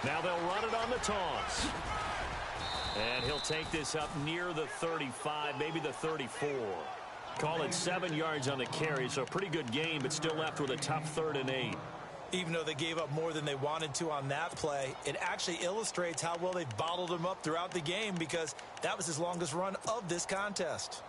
Now they'll run it on the toss. And he'll take this up near the 35, maybe the 34. Call it 7 yards on the carry, so a pretty good game, but still left with a tough 3rd and 8. Even though they gave up more than they wanted to on that play, it actually illustrates how well they've bottled him up throughout the game because that was his longest run of this contest.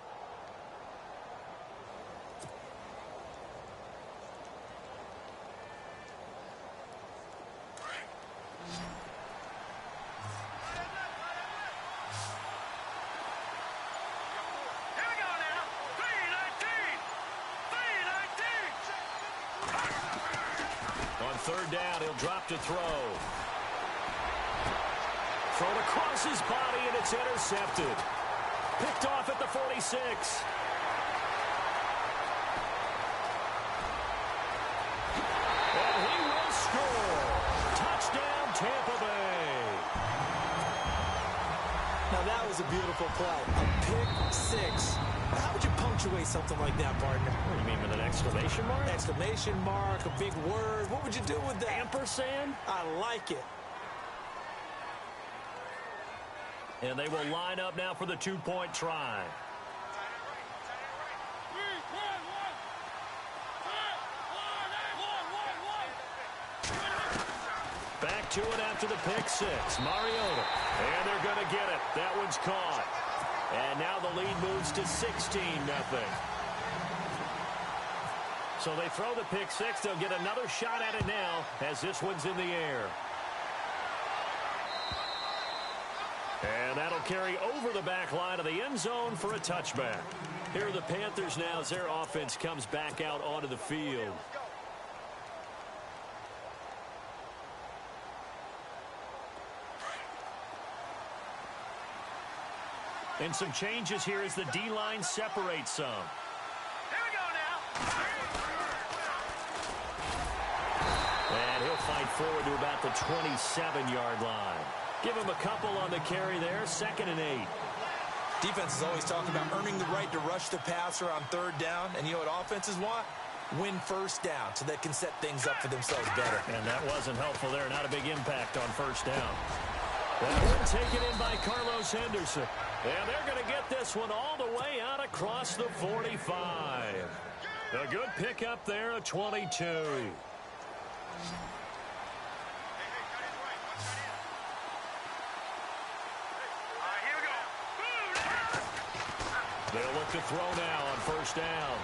Third down, he'll drop to throw. Thrown across his body, and it's intercepted. Picked off at the 46. And he will score. Touchdown, Tampa Bay. Now that was a beautiful play. A pick 6. How would you punctuate something like that, partner? What do you mean, with an exclamation mark? Exclamation mark, a big word. What would you do with that? Ampersand? I like it. And they will line up now for the 2-point try. Back to it after the pick 6. Mariota. And they're going to get it. That one's caught. And now the lead moves to 16-0. So they throw the pick 6. They'll get another shot at it now as this one's in the air. And that'll carry over the back line of the end zone for a touchback. Here are the Panthers now as their offense comes back out onto the field. And some changes here as the D-line separates some. Here we go now. And he'll fight forward to about the 27-yard line. Give him a couple on the carry there, 2nd and 8. Defenses always talk about earning the right to rush the passer on 3rd down. And you know what offenses want? Win 1st down so they can set things up for themselves better. And that wasn't helpful there. Not a big impact on 1st down. That one taken in by Carlos Henderson. And they're going to get this one all the way out across the 45. A good pickup there at 22. They'll look to throw now on 1st down.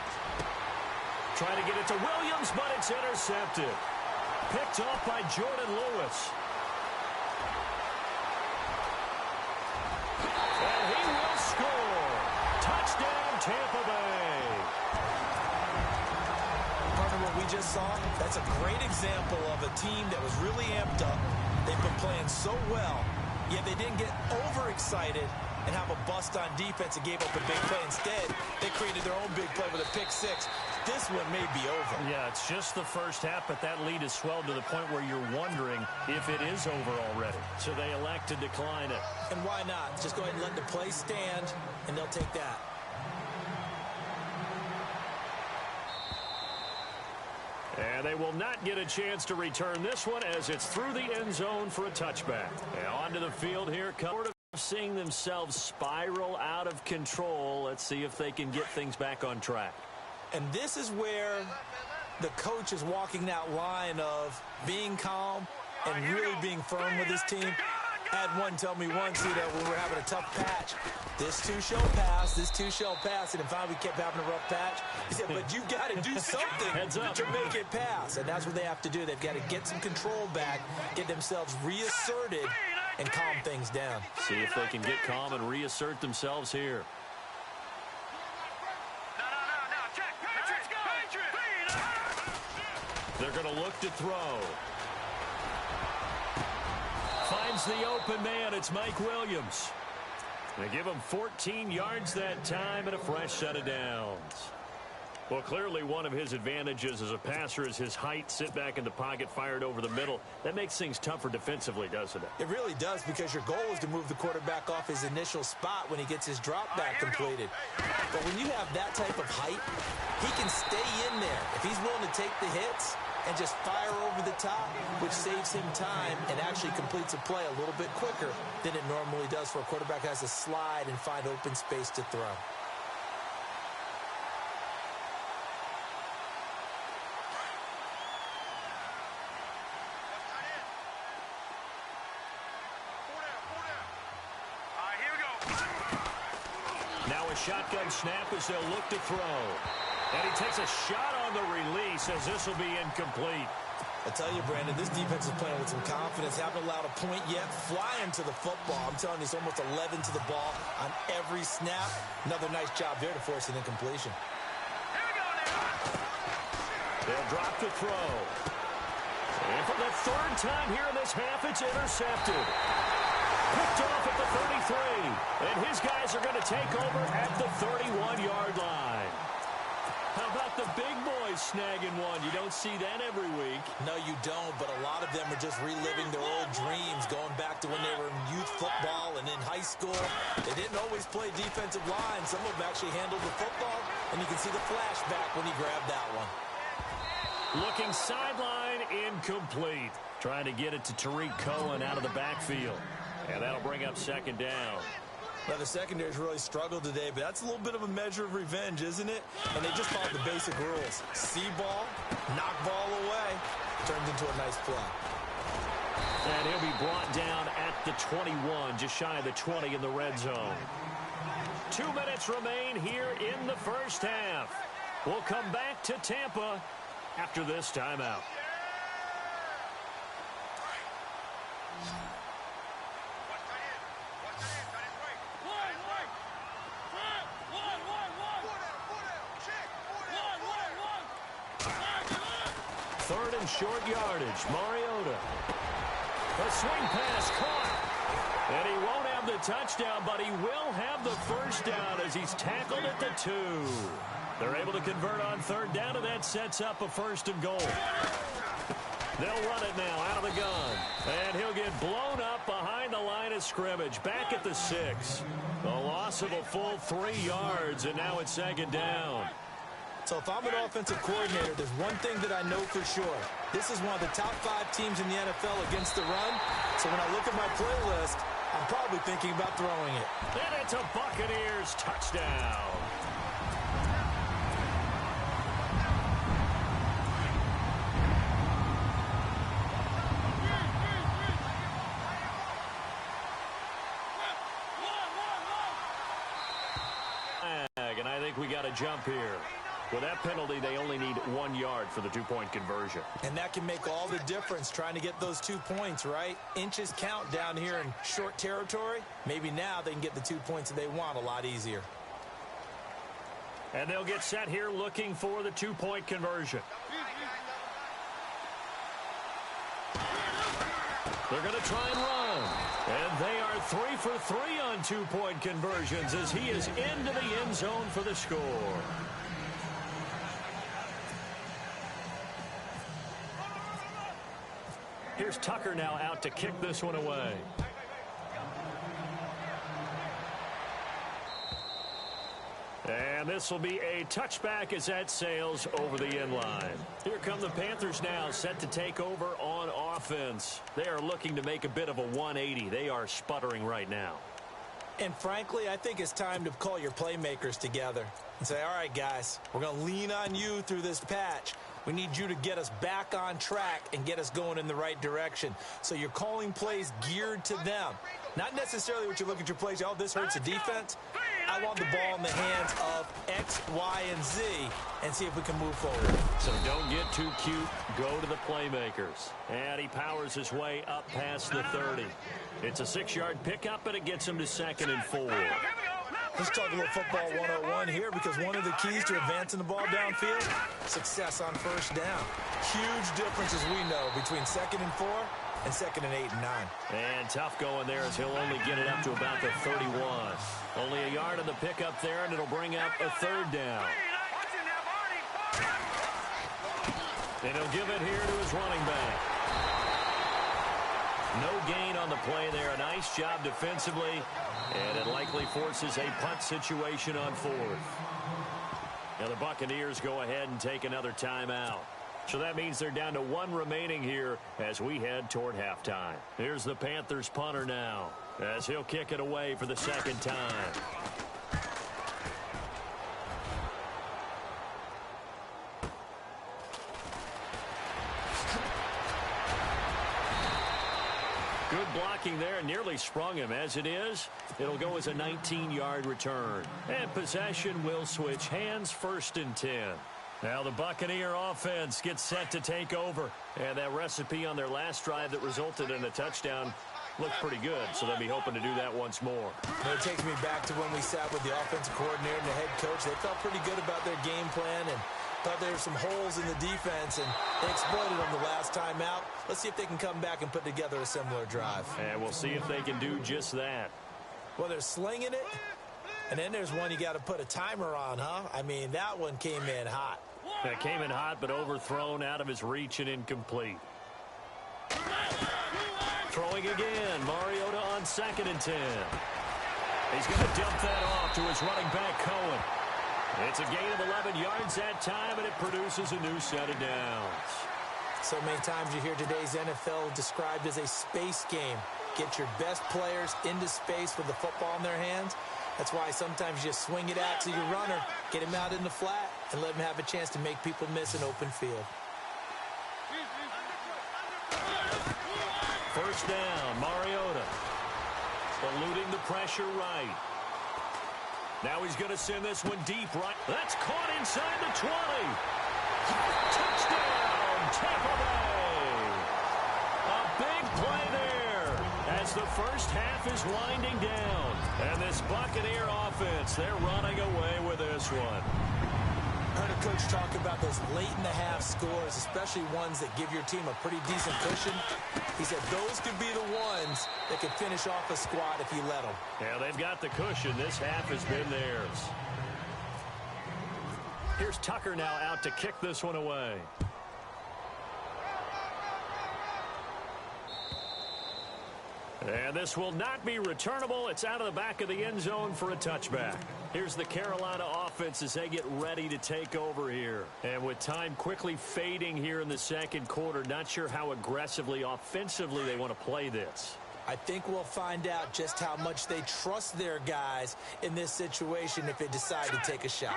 Trying to get it to Williams, but it's intercepted. Picked off by Jordan Lewis. And he will score. Touchdown, Tampa Bay. Partner, what we just saw, that's a great example of a team that was really amped up. They've been playing so well, yet they didn't get overexcited and have a bust on defense and gave up a big play. Instead, they created their own big play with a pick 6. This one may be over. Yeah, it's just the first half, but that lead has swelled to the point where you're wondering if it is over already. So they elect to decline it. And why not? Just go ahead and let the play stand, and they'll take that. And they will not get a chance to return this one as it's through the end zone for a touchback. And onto the field here, seeing themselves spiral out of control. Let's see if they can get things back on track. And this is where the coach is walking that line of being calm and really being firm with his team. I had one tell me once, when we were having a tough patch, this too shall pass, this too shall pass. And in fact, we kept having a rough patch. He said, but you got to do something to make it pass. And that's what they have to do. They've got to get some control back, get themselves reasserted, and calm things down. See if they can get calm and reassert themselves here. They're going to look to throw. Finds the open man. It's Mike Williams. They give him 14 yards that time and a fresh set of downs. Well, clearly one of his advantages as a passer is his height. Sit back in the pocket, fired over the middle. That makes things tougher defensively, doesn't it? It really does, because your goal is to move the quarterback off his initial spot when he gets his drop back completed. But when you have that type of height, he can stay in there if he's willing to take the hits and just fire over the top, which saves him time and actually completes a play a little bit quicker than it normally does for a quarterback who has to slide and find open space to throw. Shotgun snap as they'll look to throw. And he takes a shot on the release as this will be incomplete. I tell you, Brandon, this defense is playing with some confidence. Haven't allowed a point yet. Flying to the football. I'm telling you, it's almost 11 to the ball on every snap. Another nice job there to force an incompletion. They'll drop the throw. And for the third time here in this half, it's intercepted. Picked off at the 33. And his guys are going to take over at the 31-yard line. How about the big boys snagging one? You don't see that every week. No, you don't, but a lot of them are just reliving their old dreams, going back to when they were in youth football and in high school. They didn't always play defensive line. Some of them actually handled the football, and you can see the flashback when he grabbed that one. Looking sideline, incomplete. Trying to get it to Tariq Cohen out of the backfield. And that'll bring up second down. Well, the secondary's really struggled today, but that's a little bit of a measure of revenge, isn't it? And they just followed the basic rules. See ball, knock ball away, turned into a nice play. And he'll be brought down at the 21, just shy of the 20 in the red zone. 2 minutes remain here in the first half. We'll come back to Tampa after this timeout. Third and short yardage. Mariota. A swing pass caught. And he won't have the touchdown, but he will have the first down as he's tackled at the 2. They're able to convert on third down, and that sets up a first and goal. They'll run it now out of the gun. And he'll get blown up behind the line of scrimmage. Back at the 6. A loss of a full 3 yards, and now it's second down. So if I'm an offensive coordinator, there's one thing that I know for sure. This is one of the top 5 teams in the NFL against the run. So when I look at my playlist, I'm probably thinking about throwing it. And it's a Buccaneers touchdown. And I think we got a jump here. With that penalty, they only need 1 yard for the 2-point conversion. And that can make all the difference trying to get those 2 points, right? Inches count down here in short territory. Maybe now they can get the 2 points that they want a lot easier. And they'll get set here looking for the 2-point conversion. They're going to try and run. And they are 3 for 3 on 2-point conversions as he is into the end zone for the score. Here's Tucker now out to kick this one away. And this will be a touchback as that sails over the end line. Here come the Panthers now, set to take over on offense. They are looking to make a bit of a 180. They are sputtering right now. And frankly, I think it's time to call your playmakers together and say, all right, guys, we're going to lean on you through this patch. We need you to get us back on track and get us going in the right direction. So you're calling plays geared to them. Not necessarily what you look at your plays, oh, this hurts the defense. I want the ball in the hands of X, Y, and Z and see if we can move forward. So don't get too cute. Go to the playmakers. And he powers his way up past the 30. It's a 6-yard pickup, and it gets him to 2nd and 4. Let's talk a little football 101 here, because one of the keys to advancing the ball downfield, success on first down. Huge difference, as we know, between 2nd and 4 and 2nd and 8 and 9. And tough going there as he'll only get it up to about the 31. Only a yard on the pickup there, and it'll bring up a 3rd down. And he'll give it here to his running back. No gain on the play there. A nice job defensively, and it likely forces a punt situation on 4th. Now the Buccaneers go ahead and take another timeout. So that means they're down to 1 remaining here as we head toward halftime. Here's the Panthers punter now as he'll kick it away for the 2nd time. Good blocking there, nearly sprung him. As it is, it'll go as a 19-yard return. And possession will switch hands, 1st and 10. Now the Buccaneer offense gets set to take over. And that recipe on their last drive that resulted in a touchdown looked pretty good, so they'll be hoping to do that once more. It takes me back to when we sat with the offensive coordinator and the head coach. They felt pretty good about their game plan and thought there were some holes in the defense, and they exploited them the last time out. Let's see if they can come back and put together a similar drive. And we'll see if they can do just that. Well, they're slinging it, and then there's one you got to put a timer on, huh? I mean, that one came in hot. That came in hot, but overthrown, out of his reach, and incomplete. Throwing again, Mariota on 2nd and 10. He's going to dump that off to his running back, Cohen. It's a gain of 11 yards that time, and it produces a new set of downs. So many times you hear today's NFL described as a space game. Get your best players into space with the football in their hands. That's why sometimes you just swing it out to your runner, get him out in the flat, and let him have a chance to make people miss an open field. 1st down, Mariota. Eluding the pressure right. Now he's going to send this one deep right. That's caught inside the 20. Touchdown, Tampa Bay. A big play there as the first half is winding down. And this Buccaneer offense, they're running away with this one. I heard a coach talk about those late-in-the-half scores, especially ones that give your team a pretty decent cushion. He said those could be the ones that could finish off a squad if you let them. Yeah, they've got the cushion. This half has been theirs. Here's Tucker now out to kick this one away. And this will not be returnable. It's out of the back of the end zone for a touchback. Here's the Carolina offense as they get ready to take over here. And with time quickly fading here in the 2nd quarter, not sure how aggressively, offensively they want to play this. I think we'll find out just how much they trust their guys in this situation if they decide to take a shot.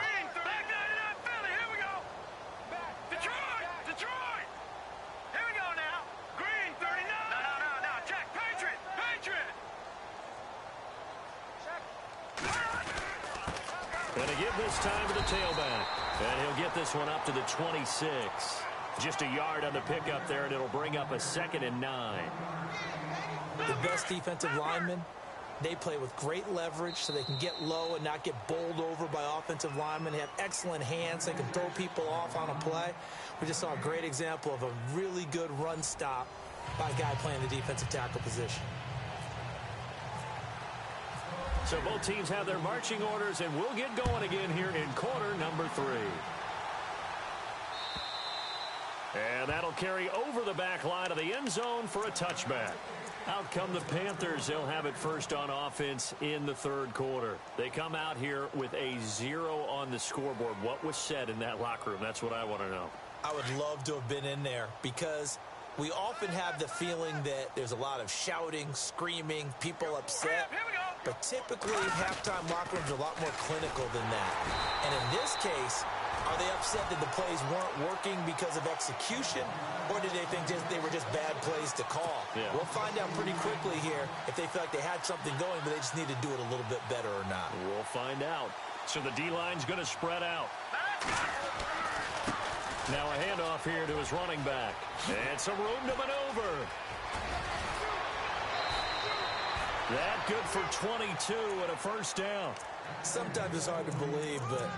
Going to give this time to the tailback. And he'll get this one up to the 26. Just a yard on the pickup there, and it'll bring up a 2nd and 9. The best defensive linemen, they play with great leverage so they can get low and not get bowled over by offensive linemen. They have excellent hands. They can throw people off on a play. We just saw a great example of a really good run stop by a guy playing the defensive tackle position. So both teams have their marching orders, and we'll get going again here in quarter number 3. And that'll carry over the back line of the end zone for a touchback. Out come the Panthers. They'll have it first on offense in the 3rd quarter. They come out here with a 0 on the scoreboard. What was said in that locker room? That's what I want to know. I would love to have been in there because we often have the feeling that there's a lot of shouting, screaming, people upset. But typically, halftime locker rooms are a lot more clinical than that. And in this case, are they upset that the plays weren't working because of execution, or did they think they were just bad plays to call? Yeah. We'll find out pretty quickly here if they feel like they had something going, but they just need to do it a little bit better or not. We'll find out. So the D-line's going to spread out. Now a handoff here to his running back. And some room to maneuver. That good for 22 and a first down. Sometimes it's hard to believe, but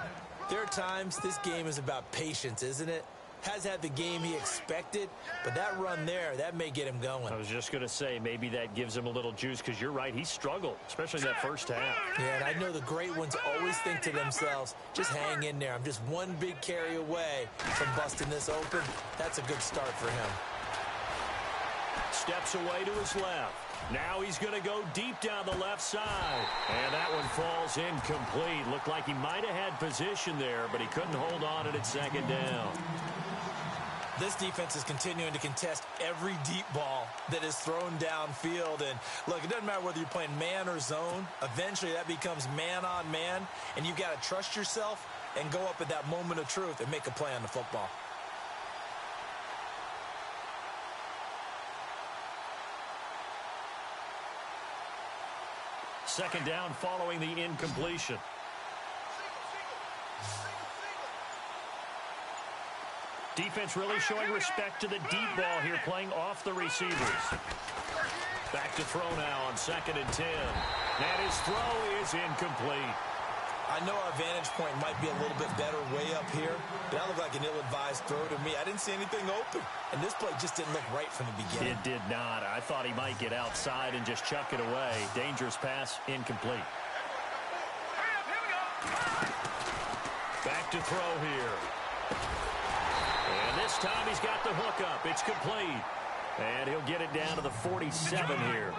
there are times this game is about patience, isn't it? has had the game he expected, but that run there, that may get him going. I was just going to say, maybe that gives him a little juice, because you're right, he struggled, especially that first half. Yeah, and I know the great ones always think to themselves, just hang in there. I'm just one big carry away from busting this open. That's a good start for him. Steps away to his left. Now he's going to go deep down the left side. And that one falls incomplete. Looked like he might have had position there, but he couldn't hold on at second down. This defense is continuing to contest every deep ball that is thrown downfield. And, look, it doesn't matter whether you're playing man or zone. Eventually that becomes man on man, and you've got to trust yourself and go up at that moment of truth and make a play on the football. Second down following the incompletion. Defense really showing respect to the deep ball here, playing off the receivers. Back to throw now on 2nd and 10. And his throw is incomplete. I know our vantage point might be a little bit better way up here, but that looked like an ill-advised throw to me. I didn't see anything open, and this play just didn't look right from the beginning. It did not. I thought he might get outside and just chuck it away. Dangerous pass, incomplete. Back to throw here. And this time he's got the hook up. It's complete. And he'll get it down to the 47 here.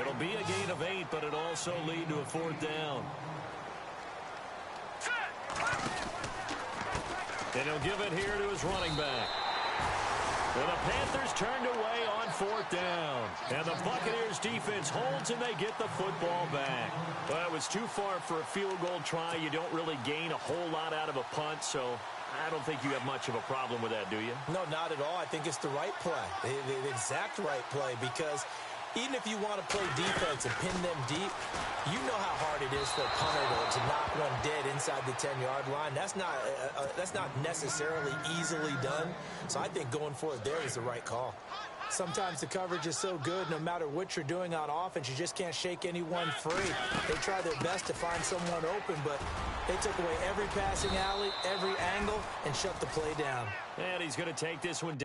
It'll be a gain of 8, but it'll also lead to a 4th down. And he'll give it here to his running back. And the Panthers turned away on 4th down. And the Buccaneers defense holds, and they get the football back. Well, it was too far for a field goal try. You don't really gain a whole lot out of a punt, so I don't think you have much of a problem with that, do you? No, not at all. I think it's the right play, the exact right play, because even if you want to play defense and pin them deep, you know how hard it is for a punter to knock one dead inside the 10-yard line. That's not necessarily easily done. So I think going for it there is the right call. Sometimes the coverage is so good, no matter what you're doing on offense, you just can't shake anyone free. They try their best to find someone open, but they took away every passing alley, every angle, and shut the play down. And he's going to take this one down.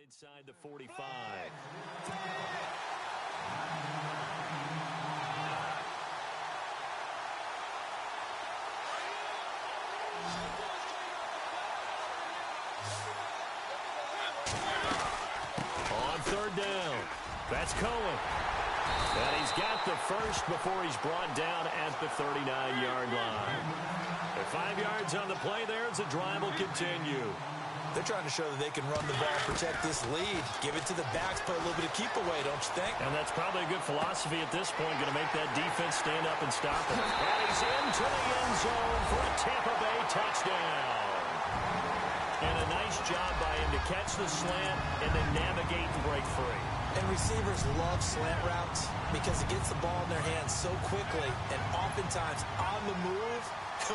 Inside the 45. On 3rd down, that's Cohen. And he's got the first before he's brought down at the 39-yard line. At 5 yards on the play there, as the drive will continue. They're trying to show that they can run the ball and protect this lead. Give it to the backs, put a little bit of keep away, don't you think? And that's probably a good philosophy at this point, going to make that defense stand up and stop it. And he's into the end zone for a Tampa Bay touchdown. And a nice job by him to catch the slant and then navigate and break free. And receivers love slant routes because it gets the ball in their hands so quickly and oftentimes on the move.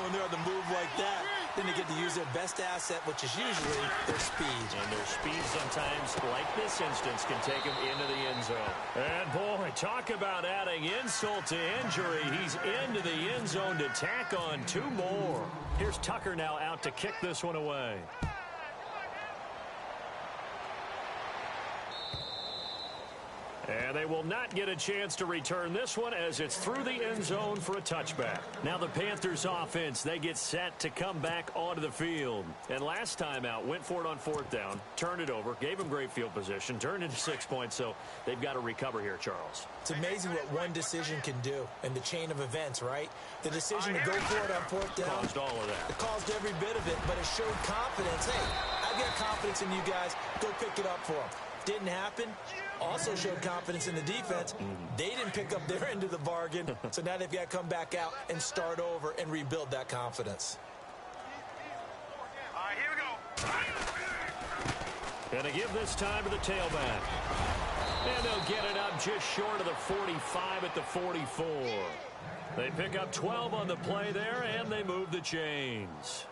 When they're on the move like that, then they get to use their best asset, which is usually their speed. And their speed sometimes, like this instance, can take them into the end zone. And, boy, talk about adding insult to injury. He's into the end zone to tack on 2 more. Here's Tucker now out to kick this one away. And they will not get a chance to return this one as it's through the end zone for a touchback. Now the Panthers offense, they get set to come back onto the field. And last time out, went for it on 4th down, turned it over, gave them great field position, turned into 6 points, so they've got to recover here, Charles. It's amazing what one decision can do in the chain of events, right? The decision to go for it on 4th down. Caused all of that. It caused every bit of it, but it showed confidence. Hey, I've got confidence in you guys. Go pick it up for them. Didn't happen. Also showed confidence in the defense. They didn't pick up their end of the bargain, so now they've got to come back out and start over and rebuild that confidence. All right, here we go. Gonna give this time to the tailback. And they'll get it up just short of the 45 at the 44. They pick up 12 on the play there, and they move the chains.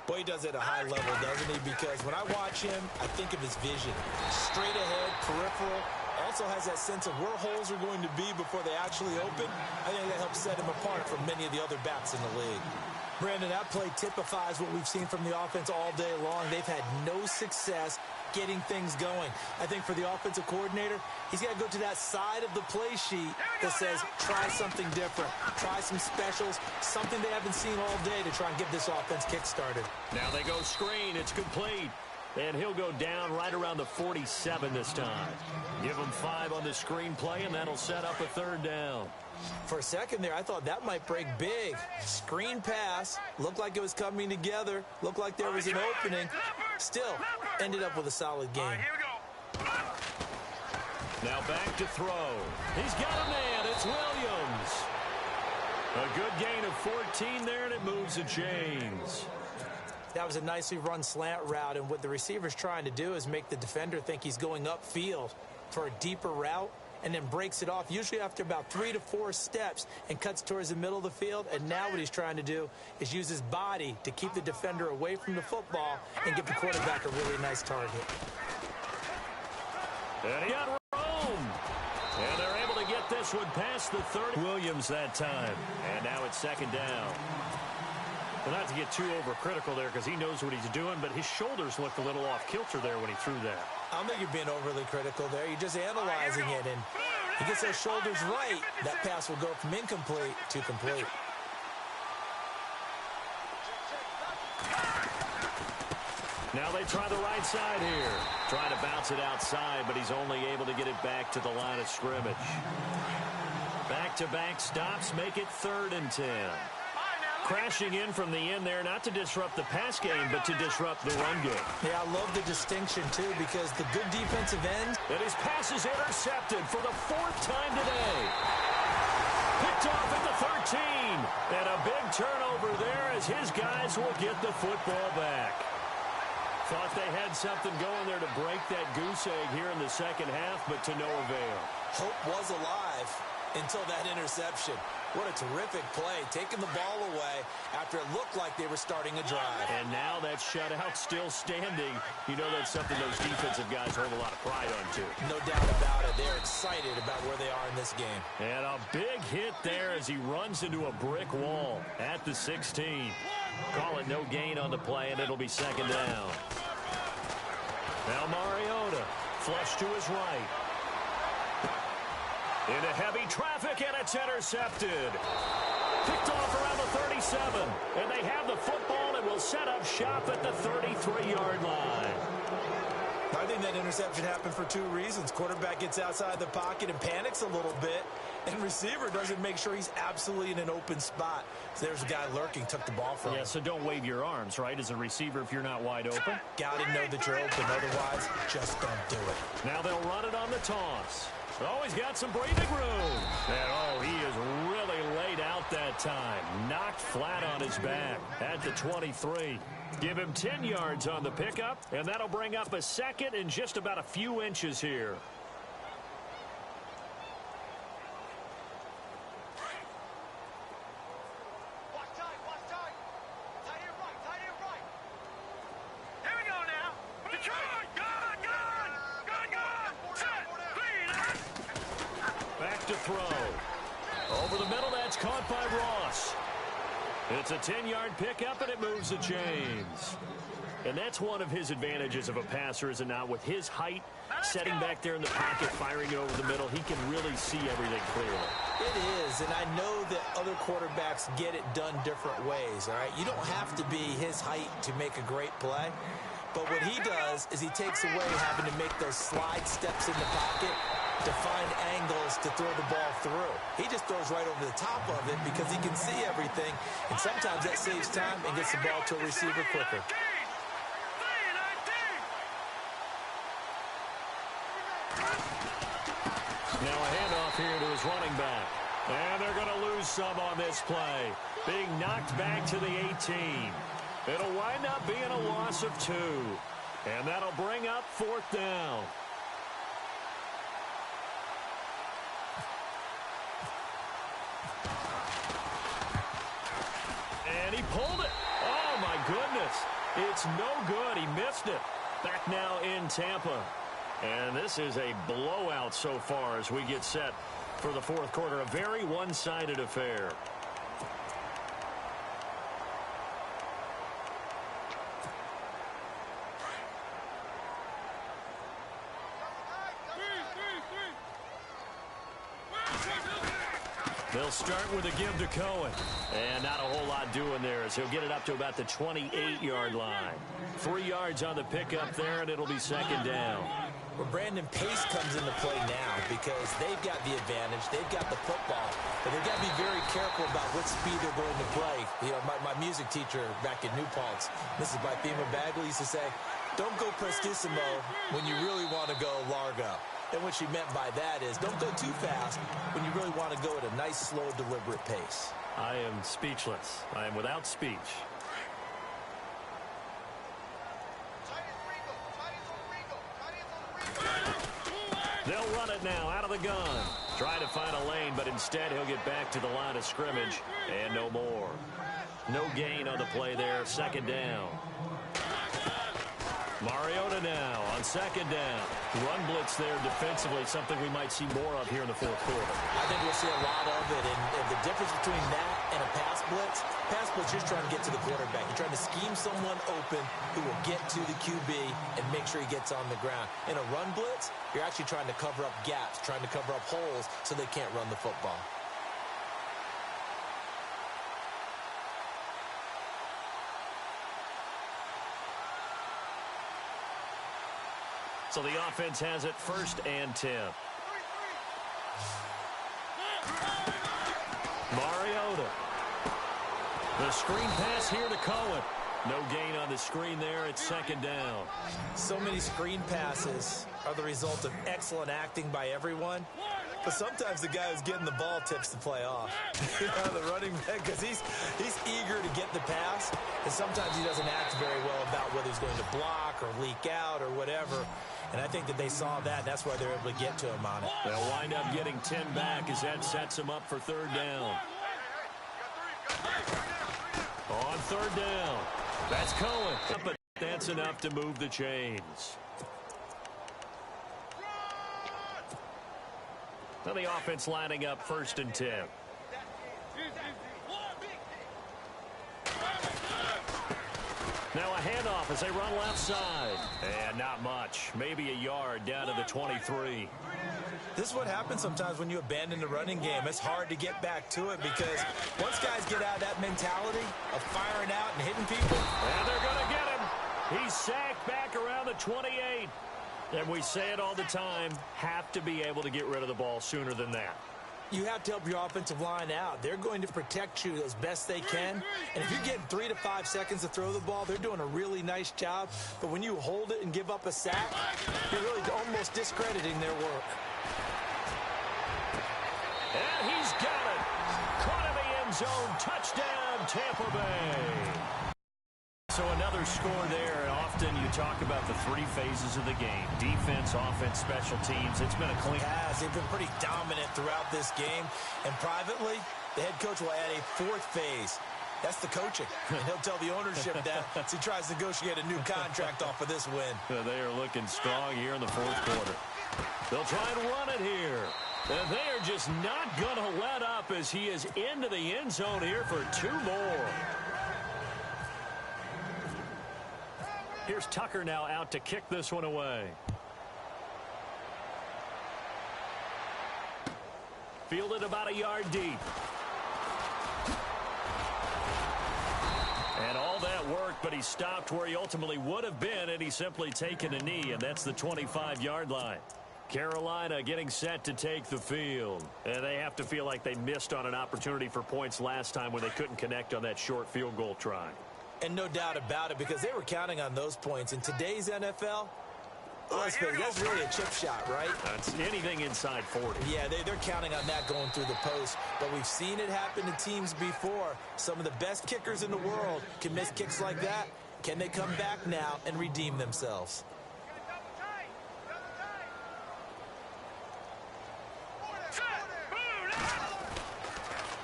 Boy, he does it at a high level, doesn't he? Because when I watch him, I think of his vision. Straight ahead, peripheral. Also has that sense of where holes are going to be before they actually open. I think that helps set him apart from many of the other backs in the league. Brandon, that play typifies what we've seen from the offense all day long. They've had no success getting things going. I think for the offensive coordinator, he's got to go to that side of the play sheet that says, try something different. Try some specials, something they haven't seen all day to try and get this offense kick-started. Now they go screen. It's complete. And he'll go down right around the 47 this time. Give him 5 on the screen play, and that'll set up a 3rd down. For a second there, I thought that might break big. Screen pass, looked like it was coming together, looked like there was an opening. Still, ended up with a solid game. All right, here we go. Now back to throw. He's got a man. It's Williams. A good gain of 14 there, and it moves the chains. That was a nicely run slant route, and what the receiver's trying to do is make the defender think he's going upfield for a deeper route, and then breaks it off, usually after about 3 to 4 steps, and cuts towards the middle of the field. And now what he's trying to do is use his body to keep the defender away from the football and give the quarterback a really nice target. And he got room. And they're able to get this one past the 30. Williams that time. And now it's 2nd down. Well, not to get too overcritical there because he knows what he's doing, but his shoulders looked a little off kilter there when he threw that. I don't think you're being overly critical there. You're just analyzing it, and he gets those shoulders right. That pass will go from incomplete to complete. Now they try the right side here. Trying to bounce it outside, but he's only able to get it back to the line of scrimmage. Back-to-back stops make it 3rd and 10. Crashing in from the end there, not to disrupt the pass game, but to disrupt the run game. Yeah, I love the distinction, too, because the good defensive end. And his pass is intercepted for the 4th time today. Picked off at the 13. And a big turnover there as his guys will get the football back. Thought they had something going there to break that goose egg here in the 2nd half, but to no avail. Hope was alive until that interception. What a terrific play, taking the ball away after it looked like they were starting a drive. And now that shutout still standing. You know that's something those defensive guys hold a lot of pride on, too. No doubt about it. They're excited about where they are in this game. And a big hit there as he runs into a brick wall at the 16. Call it no gain on the play, and it'll be 2nd down. Now Mariota, flush to his right. Into heavy traffic, and it's intercepted. Picked off around the 37. And they have the football and will set up shop at the 33-yard line. I think that interception happened for 2 reasons. Quarterback gets outside the pocket and panics a little bit, and receiver doesn't make sure he's absolutely in an open spot. So there's a guy lurking, took the ball from him. Yeah, so don't wave your arms, right, as a receiver if you're not wide open. Got to know that you're open. Otherwise, just don't do it. Now they'll run it on the toss. Oh, he's got some breathing room. And, oh, he is really laid out that time. Knocked flat on his back at the 23. Give him 10 yards on the pickup, and that'll bring up a 2nd and just about a few inches here. Watch tight, watch tight. Tight end right, tight end right. Here we go now. Detroit, gun, gun, gun, gun. Set, lead. Back to throw. Over the middle, that's caught by Ross. It's a 10-yard pickup, and it moves the chains. And that's one of his advantages of a passer, is it not? With his height, setting back there in the pocket, firing it over the middle, he can really see everything clearly. It is, and I know that other quarterbacks get it done different ways, all right? You don't have to be his height to make a great play. But what he does is he takes away having to make those slide steps in the pocket to find angles to throw the ball through. He just throws right over the top of it because he can see everything, and sometimes that saves time and gets the ball to a receiver quicker. Now a handoff here to his running back. And they're going to lose some on this play. Being knocked back to the 18. It'll wind up being a loss of 2. And that'll bring up 4th down. And he pulled it. Oh, my goodness. It's no good. He missed it. Back now in Tampa. And this is a blowout so far as we get set for the 4th quarter. A very one-sided affair. They'll start with a give to Cohen. And not a whole lot doing there as he'll get it up to about the 28-yard line. 3 yards on the pickup there, and it'll be 2nd down. Well, Brandon, pace comes into play now because they've got the advantage. They've got the football. But they've got to be very careful about what speed they're going to play. You know, my music teacher back in New Paltz, Mrs. Bythema Bagley, used to say, don't go prestissimo when you really want to go largo. And what she meant by that is don't go too fast when you really want to go at a nice, slow, deliberate pace. I am speechless. I am without speech. They'll run it now out of the gun. Try to find a lane, but instead he'll get back to the line of scrimmage. And no more. No gain on the play there. 2nd down. Mariota now on 2nd down. Run blitz there defensively, something we might see more of here in the 4th quarter. I think we'll see a lot of it, and the difference between that and a pass blitz, you're trying to get to the quarterback. You're trying to scheme someone open who will get to the QB and make sure he gets on the ground. In a run blitz, you're actually trying to cover up gaps, trying to cover up holes so they can't run the football. So the offense has it 1st and 10. Mariota. The screen pass here to Cohen. No gain on the screen there. It's 2nd down. So many screen passes are the result of excellent acting by everyone. But sometimes the guy who's getting the ball tips the play off. You know, the running back, because he's eager to get the pass, and sometimes he doesn't act very well about whether he's going to block or leak out or whatever. And I think that they saw that, and that's why they're able to get to him on it. They'll wind up getting 10 back as that sets him up for 3rd down. On 3rd down, that's Cohen. But that's enough to move the chains. Now the offense lining up 1st and 10. Now a handoff as they run left side. And not much. Maybe a yard down to the 23. This is what happens sometimes when you abandon the running game. It's hard to get back to it because once guys get out of that mentality of firing out and hitting people. And they're going to get him. He's sacked back around the 28. And we say it all the time, have to be able to get rid of the ball sooner than that. You have to help your offensive line out. They're going to protect you as best they can. And if you're getting 3 to 5 seconds to throw the ball, they're doing a really nice job. But when you hold it and give up a sack, you're really almost discrediting their work. And he's got it. Caught in the end zone. Touchdown, Tampa Bay. So another score there. Often you talk about the 3 phases of the game. Defense, offense, special teams. It's been a clean. They've been pretty dominant throughout this game. And privately, the head coach will add a 4th phase. That's the coaching. And he'll tell the ownership that as he tries to negotiate a new contract off of this win. They are looking strong here in the 4th quarter. They'll try and run it here. And they are just not going to let up as he is into the end zone here for 2 more. Here's Tucker now out to kick this one away. Fielded about a yard deep. And all that work, but he stopped where he ultimately would have been, and he's simply taken a knee, and that's the 25-yard line. Carolina getting set to take the field. And they have to feel like they missed on an opportunity for points last time when they couldn't connect on that short field goal try. And no doubt about it, because they were counting on those points. In today's NFL, let's face it, that's really a chip shot, right? That's anything inside 40. Yeah, they're counting on that going through the post. But we've seen it happen to teams before. Some of the best kickers in the world can miss kicks like that. Can they come back now and redeem themselves?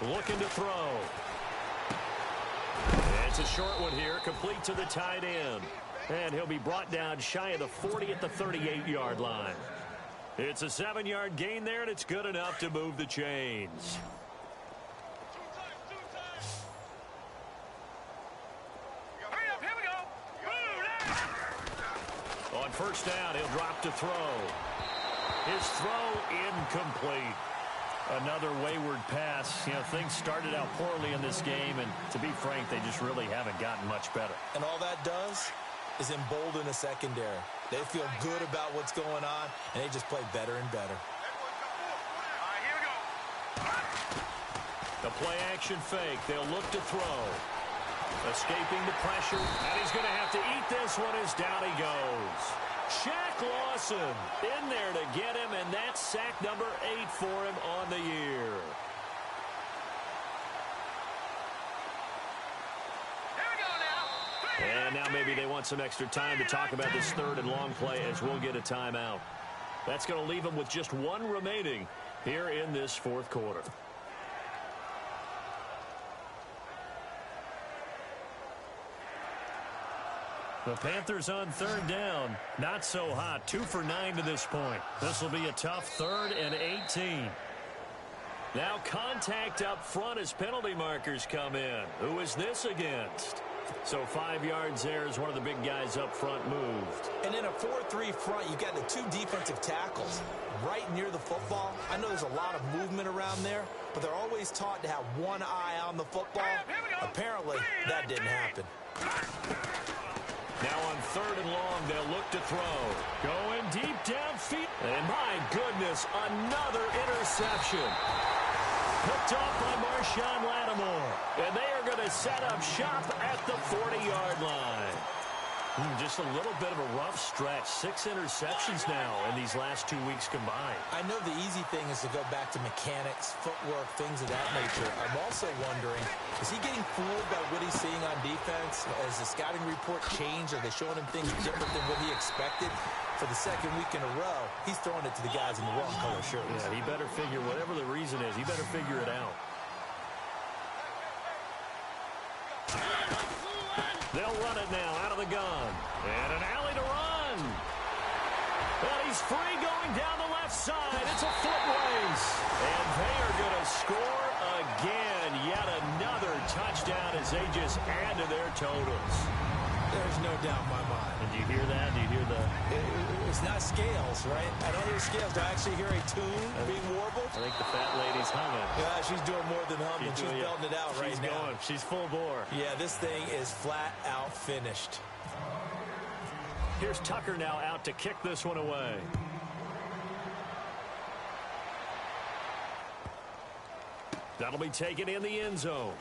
Looking to throw. It's a short one here, complete to the tight end. And he'll be brought down shy of the 40 at the 38-yard line. It's a 7-yard gain there, and it's good enough to move the chains. On first down, he'll drop to throw. His throw incomplete. Another wayward pass. You know, things started out poorly in this game, and to be frank, they just really haven't gotten much better. And all that does is embolden a secondary. They feel good about what's going on, and they just play better and better. The play-action fake. They'll look to throw. Escaping the pressure, and he's going to have to eat this one as down he goes. Shaq Lawson in there to get him, and that's sack number 8 for him on the year. And now maybe they want some extra time to talk about this third and long play as we'll get a timeout. That's going to leave them with just one remaining here in this fourth quarter. The Panthers on third down. Not so hot. 2 for 9 to this point. This will be a tough 3rd and 18. Now contact up front as penalty markers come in. Who is this against? So 5 yards there as one of the big guys up front moved. And in a 4-3 front, you've got the 2 defensive tackles right near the football. I know there's a lot of movement around there, but they're always taught to have one eye on the football. Apparently, that didn't happen. Now on 3rd and long, they'll look to throw. Going deep downfield. And my goodness, another interception. Picked off by Marshawn Lattimore. And they are going to set up shop at the 40-yard line. Just a little bit of a rough stretch. 6 interceptions now in these last 2 weeks combined. I know the easy thing is to go back to mechanics, footwork, things of that nature. I'm also wondering, is he getting fooled by what he's seeing on defense? Has the scouting report changed? Are they showing him things different than what he expected? For the second week in a row, he's throwing it to the guys in the wrong color shirts. Yeah, he better figure, whatever the reason is, he better figure it out. They'll run it now out of the gun. And an alley to run. And he's free going down the left side. It's a foot race. And they are going to score again. Yet another touchdown as they just add to their totals. There's no doubt in my mind. And do you hear that? Do you hear the... It's not scales, right? I don't hear scales. Do I actually hear a tune being warbled? I think the fat lady's humming. Yeah, she's doing more than humming. She's belting it out right now. She's going. She's full bore. Yeah, this thing is flat out finished. Here's Tucker now out to kick this one away. That'll be taken in the end zone.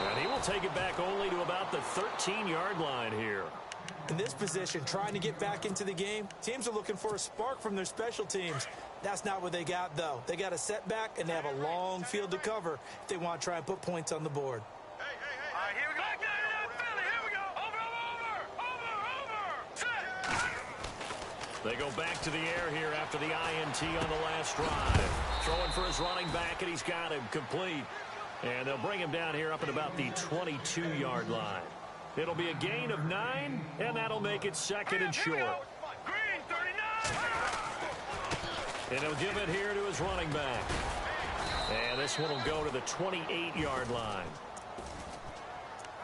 And he will take it back only to about the 13-yard line here. In this position, trying to get back into the game, teams are looking for a spark from their special teams. That's not what they got, though. They got a setback, and they have a long field to cover if they want to try and put points on the board. All right, here we go. Back down, Philly. Here we go. Over. Set. They go back to the air here after the INT on the last drive. Throwing for his running back, and he's got him complete. And they'll bring him down here up at about the 22-yard line. It'll be a gain of 9, and that'll make it 2nd and short. Green, 39. And he'll give it here to his running back. And this one will go to the 28-yard line.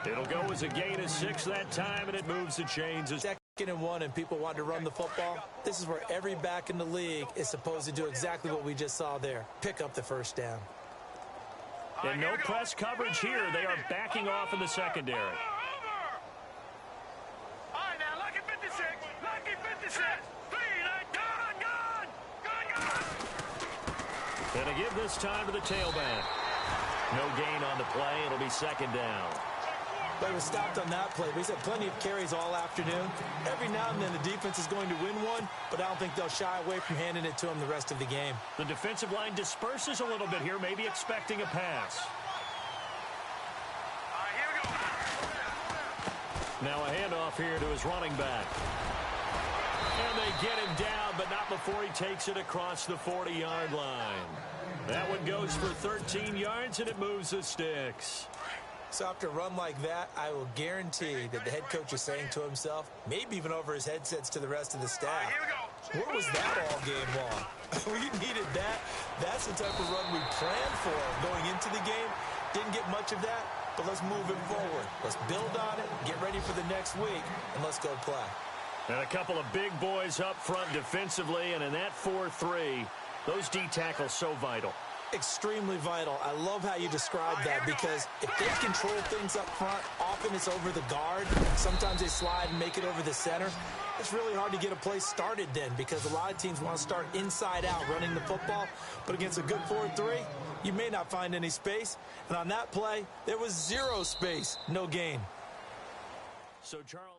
It'll go as a gain of 6 that time, and it moves the chains. Second and 1, and people want to run the football. This is where every back in the league is supposed to do exactly what we just saw there. Pick up the first down. And no press coverage here. They are backing off in the secondary. All right, now, lucky 56. Lucky 56. And to give this time to the tailback. No gain on the play. It'll be second down. But it was stopped on that play. We've had plenty of carries all afternoon. Every now and then the defense is going to win one, but I don't think they'll shy away from handing it to him the rest of the game. The defensive line disperses a little bit here, maybe expecting a pass. All right, here we go. Now a handoff here to his running back. And they get him down, but not before he takes it across the 40-yard line. That one goes for 13 yards, and it moves the sticks. So after a run like that, I will guarantee that the head coach is saying to himself, maybe even over his headsets to the rest of the staff, where was that all game long? We needed that. That's the type of run we planned for going into the game. Didn't get much of that, but let's move it forward. Let's build on it, get ready for the next week, and let's go play. And a couple of big boys up front defensively, and in that 4-3, those D tackles so vital. Extremely vital. I love how you describe that, because if they control things up front, often it's over the guard. Sometimes they slide and make it over the center. It's really hard to get a play started then, because a lot of teams want to start inside out running the football. But against a good 4-3, you may not find any space. And on that play, there was 0 space, no gain. So Charles.